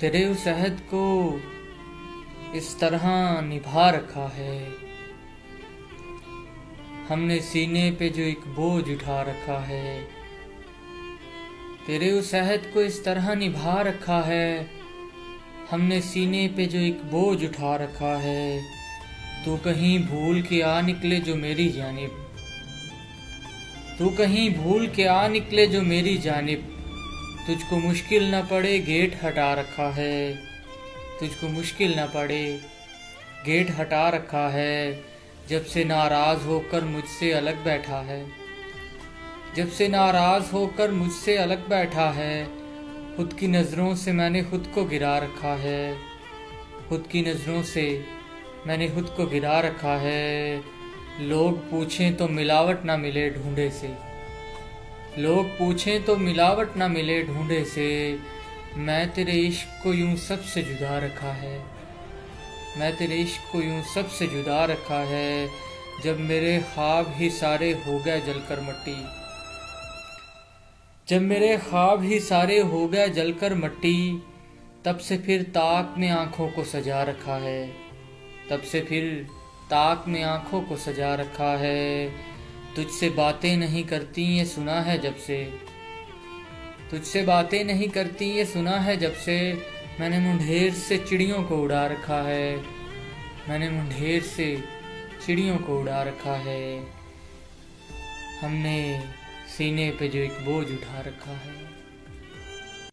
तेरे उस अहद को इस तरह निभा रखा है, हमने सीने पे जो एक बोझ उठा रखा है। तेरे उस अहद को इस तरह निभा रखा है, हमने सीने पे जो एक बोझ उठा रखा है। तू कहीं भूल के आ निकले जो मेरी जानिब, तू कहीं भूल के आ निकले जो मेरी जानिब, तुझको मुश्किल न पड़े गेट हटा रखा है, तुझको मुश्किल न पड़े गेट हटा रखा है। जब से नाराज होकर मुझसे अलग बैठा है, जब से नाराज होकर मुझसे अलग बैठा है, खुद की नज़रों से मैंने खुद को गिरा रखा है, खुद की नज़रों से मैंने खुद को गिरा रखा है। लोग पूछें तो मिलावट ना मिले ढूंढे से, लोग पूछें तो मिलावट ना मिले ढूंढे से, मैं तेरे इश्क को यूं सबसे जुदा रखा है, मैं तेरे इश्क को यूं सबसे जुदा रखा है। जब मेरे ख्वाब ही सारे हो गए जलकर मट्टी, जब मेरे ख्वाब ही सारे हो गए जलकर मट्टी, तब से फिर ताक में आँखों को सजा रखा है, तब से फिर ताक में आँखों को सजा रखा है। तुझसे बातें नहीं करती ये सुना है जब से, तुझसे बातें नहीं करती ये सुना है जब से, मैंने मुंढेर से चिड़ियों को उड़ा रखा है, मैंने मुंढेर से चिड़ियों को उड़ा रखा है। हमने सीने पे जो एक बोझ उठा रखा है।